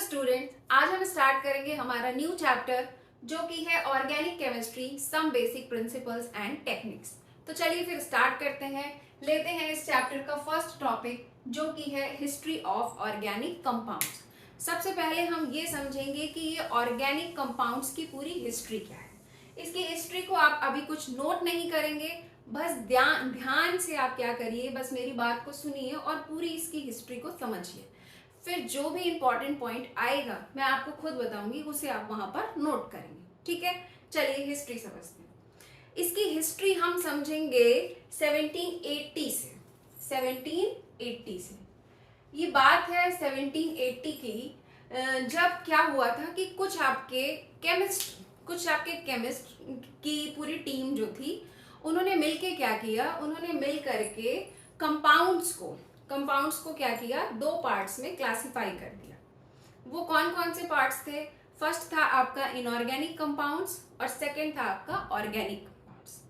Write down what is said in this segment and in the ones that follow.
Students, आज हम start करेंगे हमारा न्यू चैप्टर जो कि है organic chemistry some basic principles and techniques. तो चलिए फिर स्टार्ट करते हैं। लेते हैं इस चैप्टर का फर्स्ट टॉपिक जो कि है हिस्ट्री ऑफ ऑर्गेनिक कंपाउंड्स। सबसे पहले हम ये समझेंगे कि ये ऑर्गेनिक कंपाउंड्स की पूरी हिस्ट्री क्या है। इसकी हिस्ट्री को आप अभी कुछ नोट नहीं करेंगे, बस ध्यान से आप क्या करिए, बस मेरी बात को सुनिए और पूरी इसकी हिस्ट्री को समझिए। फिर जो भी इंपॉर्टेंट पॉइंट आएगा मैं आपको खुद बताऊंगी, उसे आप वहां पर नोट करेंगे। ठीक है, चलिए हिस्ट्री समझते हैं। इसकी हिस्ट्री हम समझेंगे 1780 से। 1780 से ये बात है 1780 की, जब क्या हुआ था कि कुछ आपके केमिस्ट की पूरी टीम जो थी उन्होंने मिलके क्या किया, उन्होंने मिल करके कंपाउंड्स को क्या किया, दो पार्ट्स में क्लासिफाई कर दिया। वो कौन कौन से पार्ट्स थे? फर्स्ट था आपका इनऑर्गेनिक कंपाउंड्स और सेकंड था आपका ऑर्गेनिक कंपाउंड्स।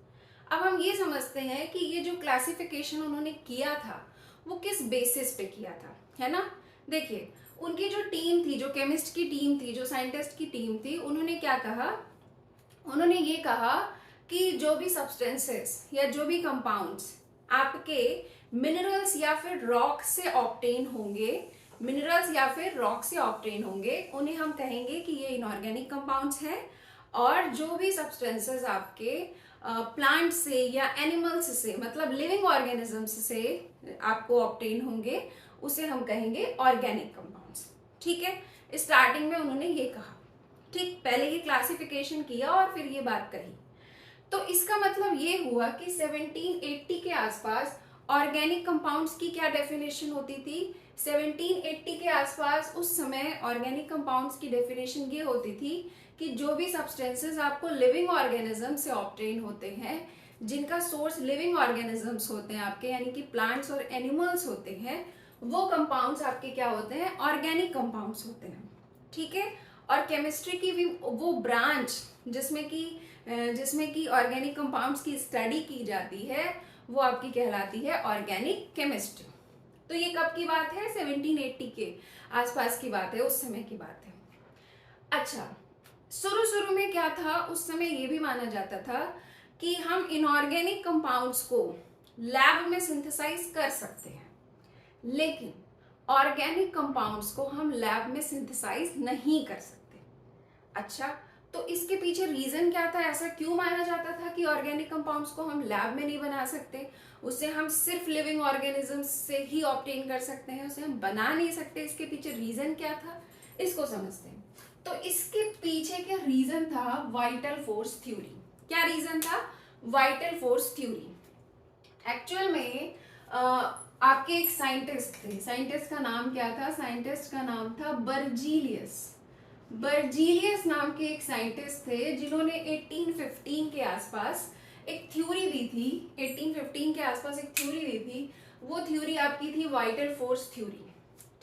अब हम ये समझते हैं कि ये जो क्लासिफिकेशन उन्होंने किया था वो किस बेसिस पे किया था, है ना। देखिए, उनकी जो टीम थी, जो केमिस्ट की टीम थी, जो साइंटिस्ट की टीम थी, उन्होंने क्या कहा, उन्होंने ये कहा कि जो भी सब्सटेंसेस या जो भी कंपाउंड्स आपके मिनरल्स या फिर रॉक से ऑब्टेन होंगे, उन्हें हम कहेंगे कि ये इनऑर्गेनिक कंपाउंड्स हैं। और जो भी सब्सटेंसेस आपके प्लांट से या एनिमल्स से, मतलब लिविंग ऑर्गेनिजम्स से आपको ऑब्टेन होंगे, उसे हम कहेंगे ऑर्गेनिक कंपाउंड्स। ठीक है, स्टार्टिंग में उन्होंने ये कहा। ठीक, पहले ये क्लासिफिकेशन किया और फिर ये बात कही। तो इसका मतलब ये हुआ कि 1780 के आसपास ऑर्गेनिक कंपाउंड्स की क्या डेफिनेशन होती थी। 1780 के आसपास उस समय ऑर्गेनिक कंपाउंड्स की डेफिनेशन ये होती थी कि जो भी सब्सटेंसेस आपको लिविंग ऑर्गेनिज्म से ऑब्टेन होते हैं, जिनका सोर्स लिविंग ऑर्गेनिजम्स होते हैं आपके, यानी कि प्लांट्स और एनिमल्स होते हैं, वो कंपाउंड्स आपके क्या होते हैं, ऑर्गेनिक कंपाउंड्स होते हैं। ठीक है, और केमिस्ट्री की भी वो ब्रांच जिसमें कि ऑर्गेनिक कंपाउंड्स की स्टडी की जाती है, वो आपकी कहलाती है ऑर्गेनिक केमिस्ट्री। तो ये कब की बात है? 1780 के आसपास की बात है, उस समय की बात है। अच्छा, शुरू में क्या था, उस समय ये भी माना जाता था कि हम इनऑर्गेनिक कंपाउंड्स को लैब में सिंथेसाइज कर सकते हैं, लेकिन ऑर्गेनिक कंपाउंड्स को हम लैब में सिंथेसाइज नहीं कर सकते। अच्छा, तो इसके पीछे रीजन क्या था? ऐसा क्यों माना जाता था कि ऑर्गेनिक कंपाउंड्स को हम लैब में नहीं बना सकते, उसे हम सिर्फ लिविंग ऑर्गेनिजम्स से ही ऑब्टेन कर सकते हैं, उसे हम बना नहीं सकते? इसके पीछे रीजन क्या था, इसको समझते हैं। तो इसके पीछे क्या रीजन था? Vital force theory. क्या रीजन था? Vital force theory. एक्चुअल में आपके एक साइंटिस्ट थे, साइंटिस्ट का नाम क्या था? साइंटिस्ट का नाम था बर्जीलियस नाम के एक साइंटिस्ट थे, जिन्होंने 1815 के आसपास एक थ्योरी दी थी। 1815 के आसपास एक थ्योरी दी थी, वो थ्योरी आपकी थी वाइटल फोर्स थ्योरी।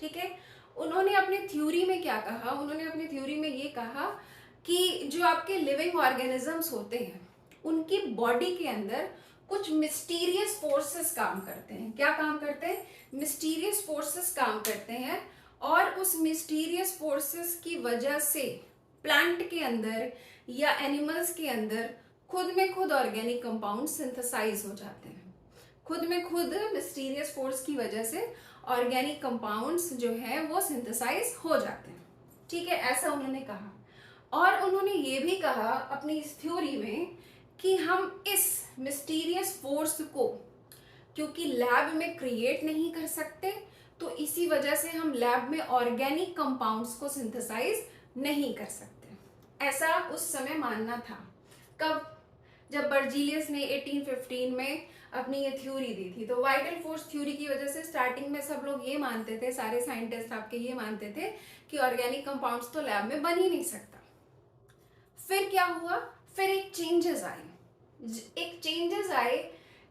ठीक है, उन्होंने अपने थ्योरी में क्या कहा, उन्होंने अपनी थ्योरी में ये कहा कि जो आपके लिविंग ऑर्गेनिजम्स होते हैं, उनकी बॉडी के अंदर कुछ मिस्टीरियस फोर्सेस काम करते हैं। क्या काम करते हैं? मिस्टीरियस फोर्सेस काम करते हैं, और उस मिस्टीरियस फोर्सेस की वजह से प्लांट के अंदर या एनिमल्स के अंदर खुद में खुद ऑर्गेनिक कंपाउंड सिंथेसाइज हो जाते हैं। खुद में खुद मिस्टीरियस फोर्स की वजह से ऑर्गेनिक कंपाउंड्स जो है वो सिंथेसाइज हो जाते हैं। ठीक है, ऐसा उन्होंने कहा। और उन्होंने ये भी कहा अपनी इस थ्योरी में कि हम इस मिस्टीरियस फोर्स को क्योंकि लैब में क्रिएट नहीं कर सकते, तो इसी वजह से हम लैब में ऑर्गेनिक कंपाउंड्स को सिंथेसाइज नहीं कर सकते। ऐसा उस समय मानना था। कब? जब बर्जीलियस ने 1815 में अपनी ये थ्योरी दी थी। तो वाइटल फोर्स थ्योरी की वजह से स्टार्टिंग में सब लोग ये मानते थे, सारे साइंटिस्ट आपके ये मानते थे कि ऑर्गेनिक कंपाउंड्स तो लैब में बन ही नहीं सकता। फिर क्या हुआ? फिर एक चेंजेस आए,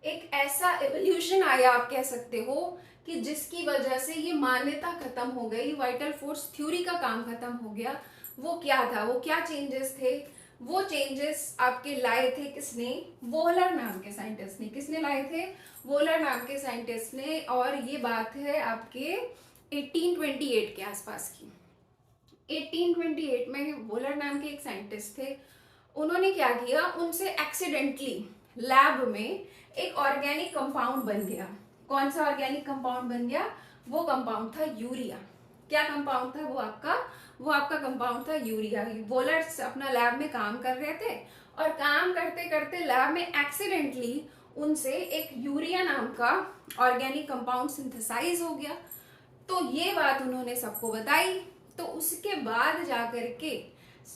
एक ऐसा एवोल्यूशन आया, आप कह सकते हो, कि जिसकी वजह से ये मान्यता खत्म हो गई, वाइटल फोर्स थ्योरी का काम खत्म हो गया। वो क्या था, वो क्या चेंजेस थे? वो चेंजेस आपके लाए थे किसने? वोहलर नाम के साइंटिस्ट ने। किसने लाए थे? वोहलर नाम के साइंटिस्ट ने। और ये बात है आपके 1828 के आसपास की। 1828 में वोलर नाम के एक साइंटिस्ट थे। उन्होंने क्या किया, उनसे एक्सीडेंटली लैब में एक ऑर्गेनिक कंपाउंड बन गया। कौन सा ऑर्गेनिक कंपाउंड बन गया? वो कंपाउंड था यूरिया। क्या कंपाउंड था? वो आपका कंपाउंड था यूरिया। वोलर्स अपना लैब में काम कर रहे थे और काम करते करते लैब में एक्सीडेंटली उनसे एक यूरिया नाम का ऑर्गेनिक कंपाउंड सिंथेसाइज हो गया। तो ये बात उन्होंने सबको बताई। तो उसके बाद जाकर के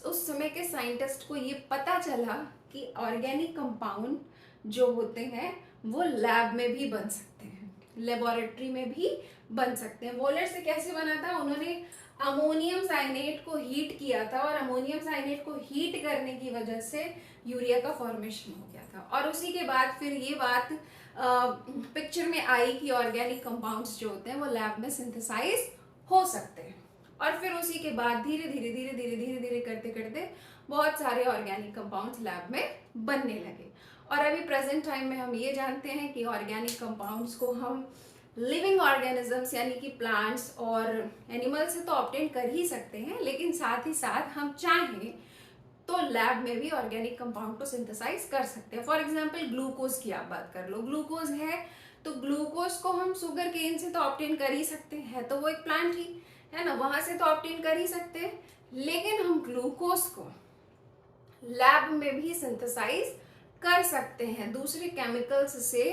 उस समय के साइंटिस्ट को ये पता चला कि ऑर्गेनिक कंपाउंड जो होते हैं वो लैब में भी बन सकते हैं, लेबोरेटरी में भी बन सकते हैं। वोलर से कैसे बना था? उन्होंने अमोनियम साइनेट को हीट किया था और अमोनियम साइनेट को हीट करने की वजह से यूरिया का फॉर्मेशन हो गया था। और उसी के बाद फिर ये बात पिक्चर में आई कि ऑर्गेनिक कंपाउंड्स जो होते हैं वो लैब में सिंथेसाइज हो सकते हैं। और फिर उसी के बाद धीरे धीरे धीरे धीरे धीरे धीरे करते करते बहुत सारे ऑर्गेनिक कंपाउंड्स लैब में बनने लगे। और अभी प्रेजेंट टाइम में हम ये जानते हैं कि ऑर्गेनिक कंपाउंड्स को हम लिविंग ऑर्गेनिजम्स यानी कि प्लांट्स और एनिमल्स से तो ऑब्टेन कर ही सकते हैं, लेकिन साथ ही साथ हम चाहें तो लैब में भी ऑर्गेनिक कंपाउंड को सिंथेसाइज कर सकते हैं। फॉर एग्जांपल ग्लूकोज की आप बात कर लो। ग्लूकोज है तो ग्लूकोज को हम शुगर केन से तो ऑब्टेन कर ही सकते हैं, तो वो एक प्लांट ही है ना, वहां से तो ऑब्टेन कर ही सकते हैं। लेकिन हम ग्लूकोज को लैब में भी सिंथेसाइज कर सकते हैं, दूसरे केमिकल्स से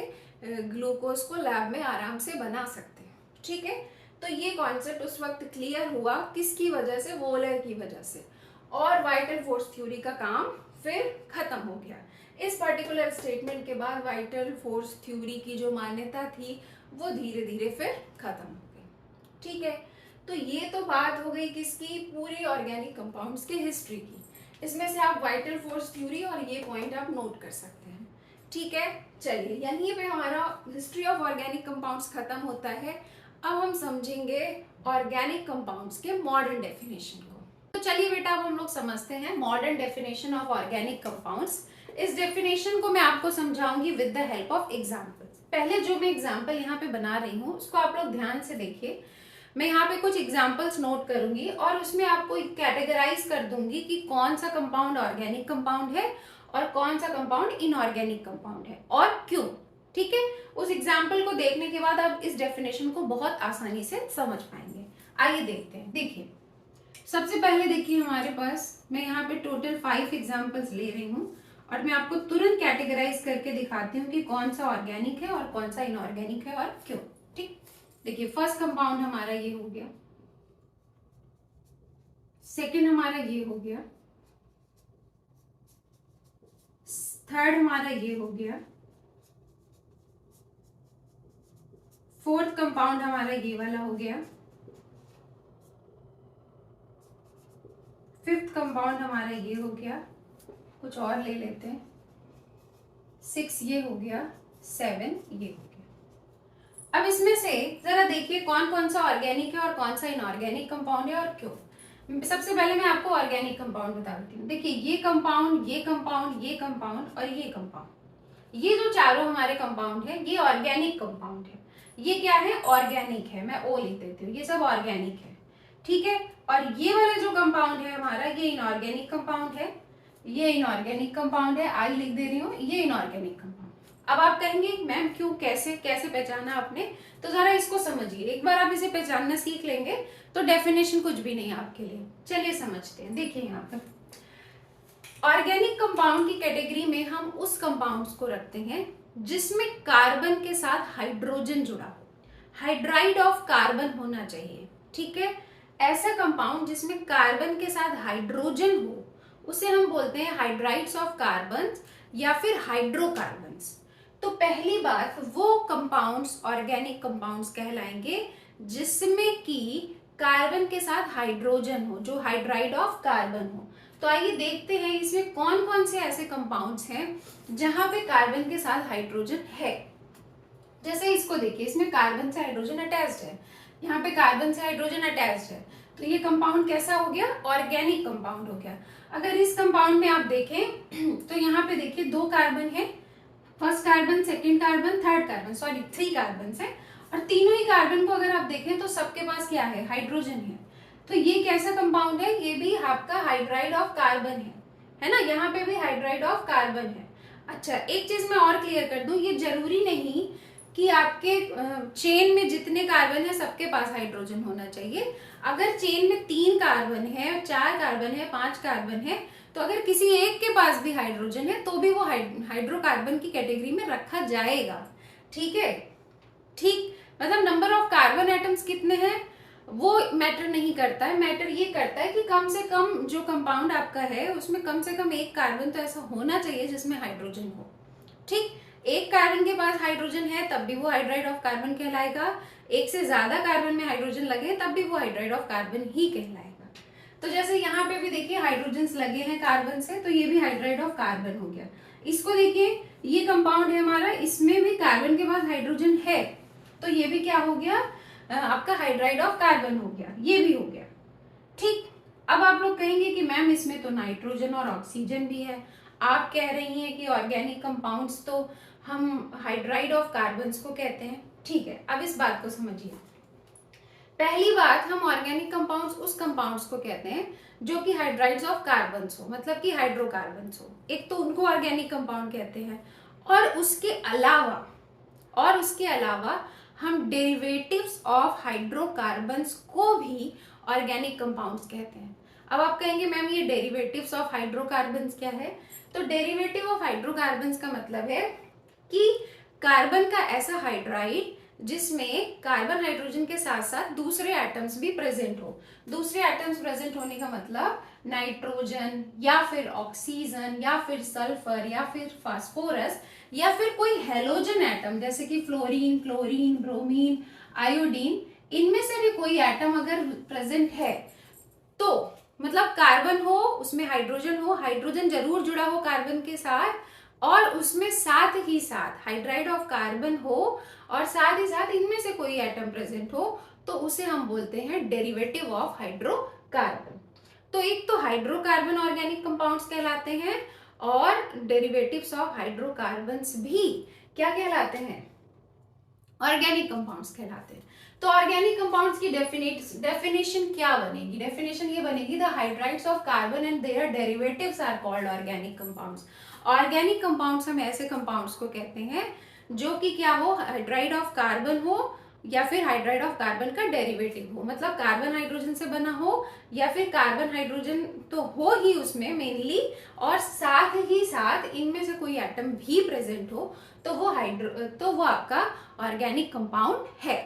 ग्लूकोज को लैब में आराम से बना सकते हैं। ठीक है, तो ये कॉन्सेप्ट उस वक्त क्लियर हुआ, किसकी वजह से? वोलर की वजह से। और वाइटल फोर्स थ्योरी का काम फिर खत्म हो गया। इस पर्टिकुलर स्टेटमेंट के बाद वाइटल फोर्स थ्योरी की जो मान्यता थी वो धीरे धीरे फिर खत्म हो गई। ठीक है, तो ये तो बात हो गई किसकी? पूरी ऑर्गेनिक कंपाउंड्स की हिस्ट्री की। इसमें से आप वाइटल फोर्स थ्योरी और ये पॉइंट आप नोट कर सकते हैं। ठीक है, चलिए यहीं पे हमारा हिस्ट्री ऑफ ऑर्गेनिक कंपाउंड्स खत्म होता है। अब हम समझेंगे ऑर्गेनिक कंपाउंड्स के मॉडर्न डेफिनेशन को। तो चलिए बेटा, अब हम लोग समझते हैं modern definition of organic compounds. इस डेफिनेशन को मैं आपको समझाऊंगी with the help of examples. पहले जो मैं एग्जाम्पल यहाँ पे बना रही हूँ उसको आप लोग ध्यान से देखिए। मैं यहाँ पे कुछ एग्जाम्पल्स नोट करूंगी और उसमें आपको कैटेगराइज कर दूंगी कि कौन सा कंपाउंड ऑर्गेनिक कंपाउंड है और कौन सा कंपाउंड इनऑर्गेनिक कंपाउंड है और क्यों। ठीक है, उस एग्जाम्पल को देखने के बाद आप इस डेफिनेशन को बहुत आसानी से समझ पाएंगे। आइए देखते हैं। देखिए, सबसे पहले देखिए हमारे पास, मैं यहाँ पे टोटल 5 एग्जाम्पल्स ले रही हूँ और मैं आपको तुरंत कैटेगराइज करके दिखाती हूँ कि कौन सा ऑर्गेनिक है और कौन सा इनऑर्गेनिक है और क्यों। ठीक, देखिए फर्स्ट कंपाउंड हमारा ये हो गया, सेकंड हमारा ये हो गया, थर्ड हमारा ये हो गया, फोर्थ कंपाउंड हमारा ये वाला हो गया, फिफ्थ कंपाउंड हमारा ये हो गया, कुछ और ले लेते हैं, 6 ये हो गया, 7 ये हो गया। अब इसमें से जरा देखिए कौन कौन सा ऑर्गेनिक है और कौन सा इनऑर्गेनिक कंपाउंड है और क्यों। सबसे पहले मैं आपको ऑर्गेनिक कंपाउंड बता देती हूँ। देखिए ये कंपाउंड, ये कंपाउंड, ये कंपाउंड और ये कंपाउंड, ये जो चारों हमारे कंपाउंड है ये ऑर्गेनिक कंपाउंड है। ये क्या है? ऑर्गेनिक है। मैं ओ लिख देती हूँ, ये सब ऑर्गेनिक है। ठीक है, और ये वाला जो कंपाउंड है हमारा ये इनऑर्गेनिक कंपाउंड है, ये इनऑर्गेनिक कंपाउंड है, आई लिख दे रही हूँ, ये इनऑर्गेनिक कंपाउंड। अब आप कहेंगे मैम क्यों, कैसे कैसे पहचाना आपने? तो जरा इसको समझिए, एक बार आप इसे पहचानना सीख लेंगे तो डेफिनेशन कुछ भी नहीं आपके लिए। चलिए समझते हैं। देखिए यहाँ पर ऑर्गेनिक कंपाउंड की कैटेगरी में हम उस कंपाउंड्स को रखते हैं जिसमें कार्बन के साथ हाइड्रोजन जुड़ा हो, हाइड्राइड ऑफ कार्बन होना चाहिए। ठीक है, ऐसा कंपाउंड जिसमें कार्बन के साथ हाइड्रोजन हो उसे हम बोलते हैं हाइड्राइड्स ऑफ कार्बन या फिर हाइड्रोकार्बन्स। तो पहली बात, वो कंपाउंड्स ऑर्गेनिक कंपाउंड्स कहलाएंगे जिसमें कि कार्बन के साथ हाइड्रोजन हो, जो हाइड्राइड ऑफ कार्बन हो। तो आइए देखते हैं इसमें कौन कौन से ऐसे कंपाउंड्स हैं जहां पे कार्बन के साथ हाइड्रोजन है। जैसे इसको देखिए, इसमें कार्बन से हाइड्रोजन अटैच्ड है, यहाँ पे कार्बन से हाइड्रोजन अटैच्ड है, तो ये कंपाउंड कैसा हो गया? ऑर्गेनिक कंपाउंड हो गया। अगर इस कंपाउंड में आप देखें तो यहाँ पे देखिए 2 कार्बन है, first carbon, second carbon, third carbon, sorry 3 carbon है, और तीनों ही कार्बन को अगर आप देखें तो सबके पास क्या है? हाइड्रोजन है। तो ये कैसा कंपाउंड है, ये भी आपका हाइड्राइड ऑफ कार्बन है ना, यहाँ पे भी हाइड्राइड ऑफ कार्बन है। अच्छा, एक चीज मैं और क्लियर कर दूं, ये जरूरी नहीं कि आपके चेन में जितने कार्बन है सबके पास हाइड्रोजन होना चाहिए। अगर चेन में 3 कार्बन है, 4 कार्बन है, 5 कार्बन है, तो अगर किसी एक के पास भी हाइड्रोजन है तो भी वो हाइड्रोकार्बन की कैटेगरी में रखा जाएगा। ठीक है, ठीक, मतलब नंबर ऑफ कार्बन एटम्स कितने हैं वो मैटर नहीं करता है, मैटर ये करता है कि कम से कम जो कंपाउंड आपका है उसमें कम से कम एक कार्बन तो ऐसा होना चाहिए जिसमें हाइड्रोजन हो। ठीक, एक कार्बन के पास हाइड्रोजन है तब भी वो हाइड्राइड ऑफ कार्बन कहलाएगा, एक से ज्यादा कार्बन में हाइड्रोजन लगे तब भी वो हाइड्राइड ऑफ कार्बन ही कहलाएगा। तो जैसे यहाँ पे भी देखिए हाइड्रोजन लगे हैं कार्बन से, तो ये भी हाइड्राइड ऑफ कार्बन हो गया। इसको देखिए, ये कंपाउंड है हमारा, इसमें भी कार्बन के पास हाइड्रोजन है, तो ये भी क्या हो गया, आपका हाइड्राइड ऑफ कार्बन हो गया, ये भी हो गया। ठीक, अब आप लोग कहेंगे कि मैम इसमें तो नाइट्रोजन और ऑक्सीजन भी है, आप कह रही हैं कि ऑर्गेनिक कंपाउंड्स तो हम हाइड्राइड ऑफ कार्बन्स को कहते हैं। ठीक है, अब इस बात को समझिए। पहली बात, हम ऑर्गेनिक कंपाउंड्स उस कंपाउंड्स को कहते हैं जो कि हाइड्राइड्स ऑफ कार्बन्स हो, मतलब कि हाइड्रोकार्बन्स हो, एक तो उनको ऑर्गेनिक कंपाउंड कहते हैं। और उसके अलावा हम डेरिवेटिव्स ऑफ हाइड्रोकार्बन्स को भी ऑर्गेनिक कंपाउंड्स कहते हैं। अब आप कहेंगे मैम ये डेरिवेटिव्स ऑफ हाइड्रोकार्बन्स क्या है, तो डेरिवेटिव ऑफ हाइड्रोकार्बन्स का मतलब है कि कार्बन का ऐसा हाइड्राइड जिसमें कार्बन हाइड्रोजन के साथ साथ दूसरे एटम्स भी प्रेजेंट हो। दूसरे एटम्स प्रेजेंट होने का मतलब नाइट्रोजन या फिर ऑक्सीजन या फिर सल्फर या फिर फास्फोरस या फिर कोई हेलोजन एटम जैसे कि फ्लोरीन, क्लोरीन, ब्रोमीन, आयोडीन, इनमें से भी कोई एटम अगर प्रेजेंट है तो मतलब कार्बन हो, उसमें हाइड्रोजन हो, हाइड्रोजन जरूर जुड़ा हो कार्बन के साथ, और उसमें साथ ही साथ हाइड्राइड ऑफ कार्बन हो और साथ ही साथ इनमें से कोई एटम प्रेजेंट हो, तो उसे हम बोलते हैं डेरिवेटिव ऑफ हाइड्रोकार्बन। तो एक तो हाइड्रोकार्बन ऑर्गेनिक कंपाउंड्स कहलाते हैं और डेरिवेटिव्स ऑफ हाइड्रोकार्बन्स भी क्या कहलाते हैं, ऑर्गेनिक कंपाउंड्स कहलाते हैं। तो ऑर्गेनिक कंपाउंड्स की डेफिनेशन क्या बनेगी, डेफिनेशन ये बनेगी, the hydrides of carbon and their derivatives are called organic compounds. Organic compounds हम ऐसे कंपाउंड्स को कहते हैं जो कि क्या हो, हाइड्राइड ऑफ कार्बन हो या फिर हाइड्राइड ऑफ कार्बन का डेरिवेटिव हो, मतलब कार्बन हाइड्रोजन से बना हो या फिर कार्बन हाइड्रोजन तो हो ही उसमें मेनली, और साथ ही साथ इनमें से कोई एटम भी प्रेजेंट हो, तो वो आपका ऑर्गेनिक कंपाउंड है।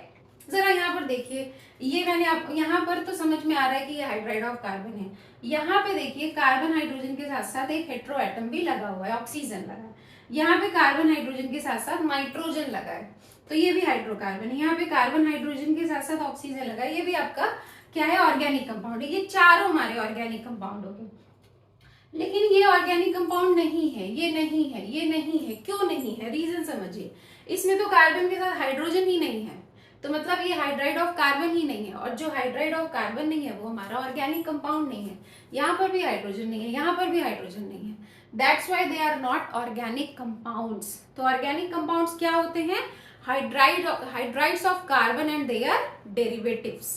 जरा यहाँ पर देखिए, ये मैंने आप यहाँ पर तो समझ में आ रहा है कि ये हाइड्राइड ऑफ कार्बन है। यहाँ पे देखिए कार्बन हाइड्रोजन के साथ साथ एक हेटेरो एटम भी लगा हुआ है, ऑक्सीजन लगा है। यहाँ पे कार्बन हाइड्रोजन के साथ साथ नाइट्रोजन लगा है, तो ये भी हाइड्रोकार्बन है। यहाँ पे कार्बन हाइड्रोजन के साथ साथ ऑक्सीजन लगा है, ये भी आपका क्या है, ऑर्गेनिक कंपाउंड है। ये चारों हमारे ऑर्गेनिक कंपाउंड हो गए। लेकिन ये ऑर्गेनिक कंपाउंड नहीं है, ये नहीं है, ये नहीं है। क्यों नहीं है, रीजन समझिए। इसमें तो कार्बन के साथ हाइड्रोजन ही नहीं है, तो मतलब ये हाइड्राइड ऑफ कार्बन ही नहीं है, और जो हाइड्राइड ऑफ कार्बन नहीं है वो हमारा ऑर्गेनिक कंपाउंड नहीं है। यहाँ पर भी हाइड्रोजन नहीं है, यहाँ पर भी हाइड्रोजन नहीं है, that's why they are not organic compounds. तो ऑर्गेनिक कंपाउंड्स क्या होते हैं, hydrides of carbon and their derivatives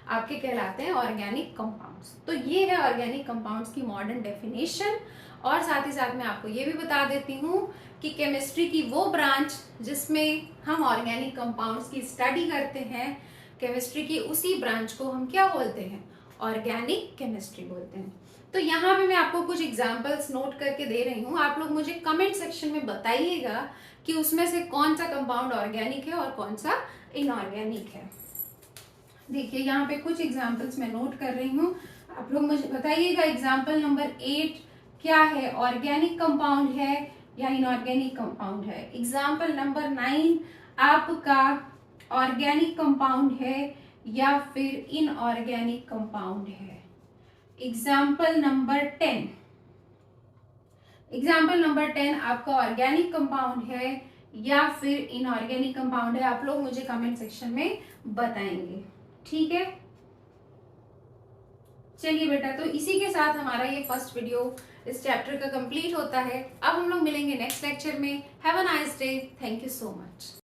आपके कहलाते हैं ऑर्गेनिक कंपाउंड्स। तो ये है ऑर्गेनिक कंपाउंड्स की मॉडर्न डेफिनेशन। और साथ ही साथ मैं आपको ये भी बता देती हूँ कि केमिस्ट्री की वो ब्रांच जिसमें हम ऑर्गेनिक कंपाउंड्स की स्टडी करते हैं, केमिस्ट्री की उसी ब्रांच को हम क्या बोलते हैं, ऑर्गेनिक केमिस्ट्री बोलते हैं। तो यहाँ पे मैं आपको कुछ एग्जांपल्स नोट करके दे रही हूँ, आप लोग मुझे कमेंट सेक्शन में बताइएगा कि उसमें से कौन सा कंपाउंड ऑर्गेनिक है और कौन सा इनऑर्गेनिक है। देखिए यहाँ पे कुछ एग्जांपल्स मैं नोट कर रही हूँ, आप लोग मुझे बताइएगा। एग्जांपल नंबर 8 क्या है, ऑर्गेनिक कंपाउंड है या इनऑर्गेनिक कंपाउंड है। एग्जांपल नंबर 9 आपका ऑर्गेनिक कंपाउंड है या फिर इनऑर्गेनिक कंपाउंड है। एग्जांपल नंबर 10 आपका ऑर्गेनिक कंपाउंड है या फिर इनऑर्गेनिक कंपाउंड है। आप लोग मुझे कमेंट सेक्शन में बताएंगे, ठीक है। चलिए बेटा, तो इसी के साथ हमारा ये फर्स्ट वीडियो इस चैप्टर का कंप्लीट होता है। अब हम लोग मिलेंगे नेक्स्ट लेक्चर में। Have a nice day, thank you so much.